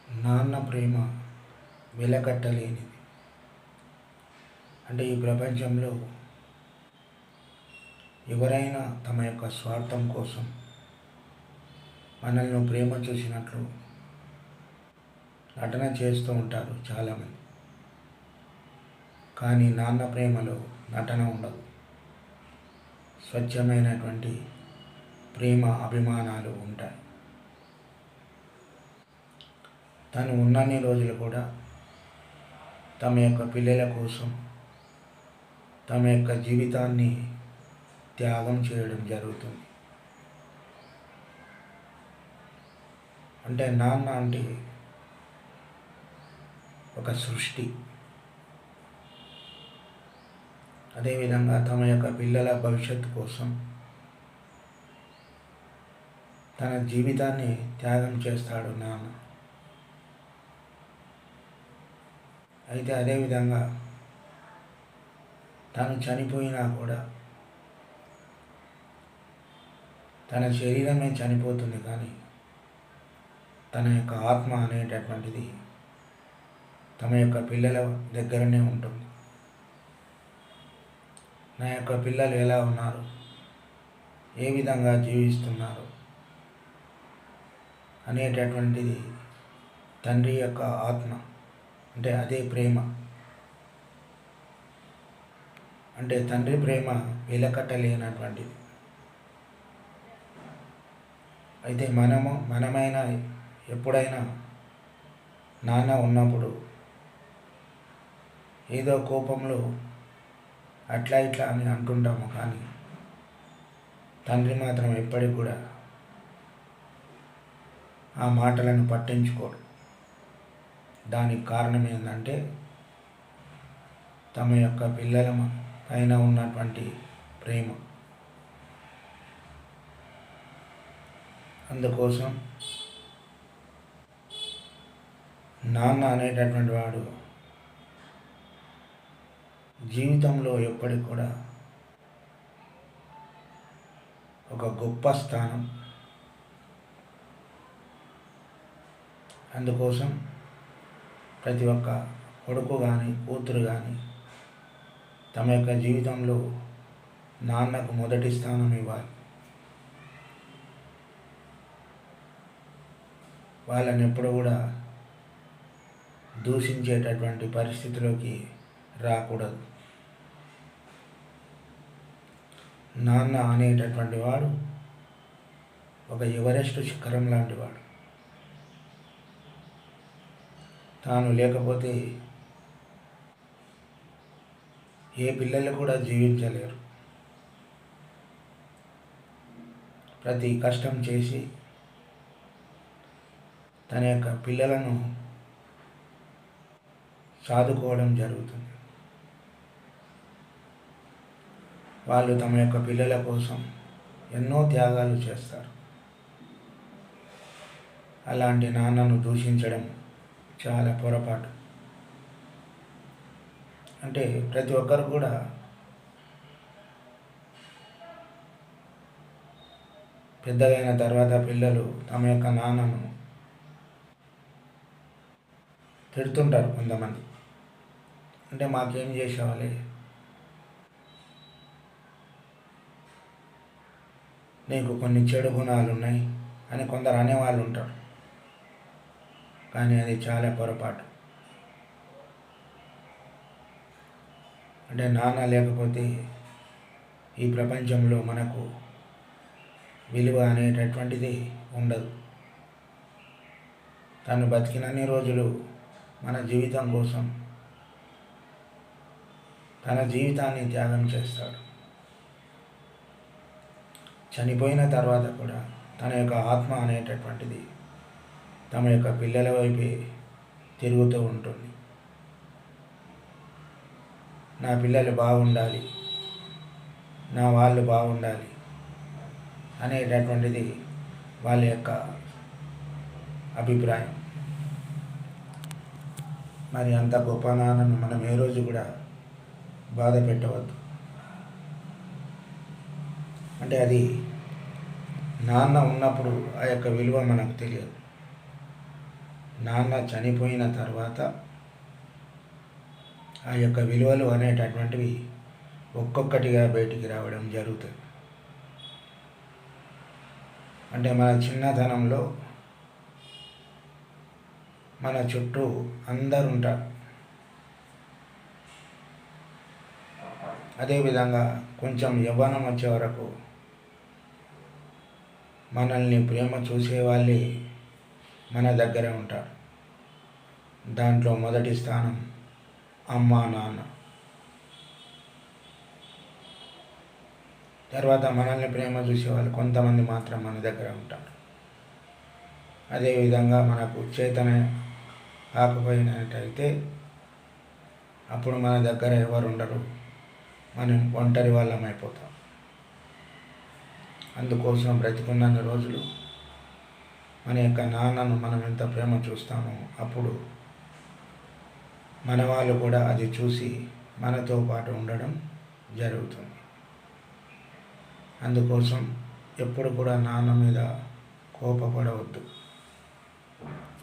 నాన్న ప్రేమ వెలకట్టలేనిది. అంటే ఈ ప్రపంచంలో ఎవరైనా తమ యొక్క స్వార్థం కోసం మనల్ని ప్రేమ చూసినట్లు నటన చేస్తూ ఉంటారు చాలామంది. కానీ నాన్న ప్రేమలో నటన ఉండదు. స్వచ్ఛమైనటువంటి ప్రేమ అభిమానాలు ఉంటాయి. తను ఉన్నన్ని రోజులు కూడా తమ యొక్క పిల్లల కోసం తమ యొక్క జీవితాన్ని త్యాగం చేయడం జరుగుతుంది. అంటే నాన్న అంటే ఒక సృష్టి. అదేవిధంగా తమ యొక్క పిల్లల భవిష్యత్తు కోసం తన జీవితాన్ని త్యాగం చేస్తాడు నాన్న. అయితే అదేవిధంగా తను చనిపోయినా కూడా తన శరీరమే చనిపోతుంది, కానీ తన యొక్క ఆత్మ అనేటటువంటిది తమ యొక్క పిల్లల దగ్గరనే ఉంటుంది. నా యొక్క పిల్లలు ఎలా ఉన్నారు, ఏ విధంగా జీవిస్తున్నారు అనేటటువంటిది తండ్రి యొక్క ఆత్మ. అంటే అదే ప్రేమ. అంటే తండ్రి ప్రేమ వెలకట్టలేనటువంటిది. అయితే మనమైనా ఎప్పుడైనా నాన్న ఉన్నప్పుడు ఏదో కోపంలో అట్లా ఇట్లా అని అంటుంటాము, కానీ తండ్రి మాత్రం ఎప్పటికి కూడా ఆ మాటలను పట్టించుకోడు. దానికి కారణం ఏంటంటే తమ యొక్క పిల్లల పైన ఉన్నటువంటి ప్రేమ. అందుకోసం నాన్న అనేటటువంటి వాడు జీవితంలో ఎప్పటికి కూడా ఒక గొప్ప స్థానం. అందుకోసం ప్రతి ఒక్క కొడుకు కానీ కూతురు కానీ తమ యొక్క జీవితంలో నాన్నకు మొదటి స్థానం ఇవ్వాలి. వాళ్ళని ఎప్పుడు కూడా దూషించేటటువంటి పరిస్థితిలోకి రాకూడదు. నాన్న అనేటటువంటి వాడు ఒక ఎవరెస్ట్ శిఖరం లాంటి వాడు. తాను లేకపోతే ఏ పిల్లలు కూడా జీవించలేరు. ప్రతి కష్టం చేసి తన యొక్క పిల్లలను సాదుకోవడం జరుగుతుంది. వాళ్ళు తమ యొక్క పిల్లల కోసం ఎన్నో త్యాగాలు చేస్తారు. అలాంటి నాన్నను దూషించడం చాలా పొరపాటు. అంటే ప్రతి ఒక్కరు కూడా పెద్దగైన తర్వాత పిల్లలు తమ యొక్క నాన్నను తిడుతుంటారు కొంతమంది. అంటే మాకేం చేసేవాళ్ళే, నీకు కొన్ని చెడు గుణాలు ఉన్నాయి అని కొందరు అనేవాళ్ళు ఉంటారు. కానీ అది చాలా పొరపాటు. అంటే నాన్న లేకపోతే ఈ ప్రపంచంలో మనకు విలువ అనేటటువంటిది ఉండదు. తను బతికినన్ని రోజులు మన జీవితం కోసం తన జీవితాన్ని త్యాగం చేస్తాడు. చనిపోయిన తర్వాత కూడా తన యొక్క ఆత్మ అనేటటువంటిది తమ యొక్క పిల్లల వైపే తిరుగుతూ ఉంటుంది. నా పిల్లలు బాగుండాలి, నా వాళ్ళు బాగుండాలి అనేటటువంటిది వాళ్ళ యొక్క అభిప్రాయం. మరి అంత గొప్ప నాన్నను మనం ఏ రోజు కూడా బాధ పెట్టవద్దు. అంటే అది నాన్న ఉన్నప్పుడు ఆ యొక్క విలువ మనకు తెలియదు. నాన్న చనిపోయిన తర్వాత ఆ యొక్క విలువలు అనేటటువంటివి ఒక్కొక్కటిగా బయటికి రావడం జరుగుతుంది. అంటే మన చిన్నతనంలో మన చుట్టూ అందరు ఉంటారు. అదేవిధంగా కొంచెం యవ్వనం వచ్చే వరకు మనల్ని ప్రేమ చూసేవాళ్ళే మన దగ్గరే ఉంటారు. దాంట్లో మొదటి స్థానం అమ్మ, నాన్న. తర్వాత మనల్ని ప్రేమ చూసేవాళ్ళు కొంతమంది మాత్రం మన దగ్గర ఉంటారు. అదేవిధంగా మనకు చేతన కాకపోయినట్టయితే అప్పుడు మన దగ్గర ఎవరు ఉండరు, మనం ఒంటరి వాళ్ళం అయిపోతాం. అందుకోసం బ్రతికున్న రోజులు మన యొక్క నాన్నను మనం ఎంత ప్రేమ చూస్తామో అప్పుడు మన వాళ్ళు కూడా అది చూసి మనతో పాటు ఉండడం జరుగుతుంది. అందుకోసం ఎప్పుడు కూడా నాన్న మీద కోపపడవద్దు.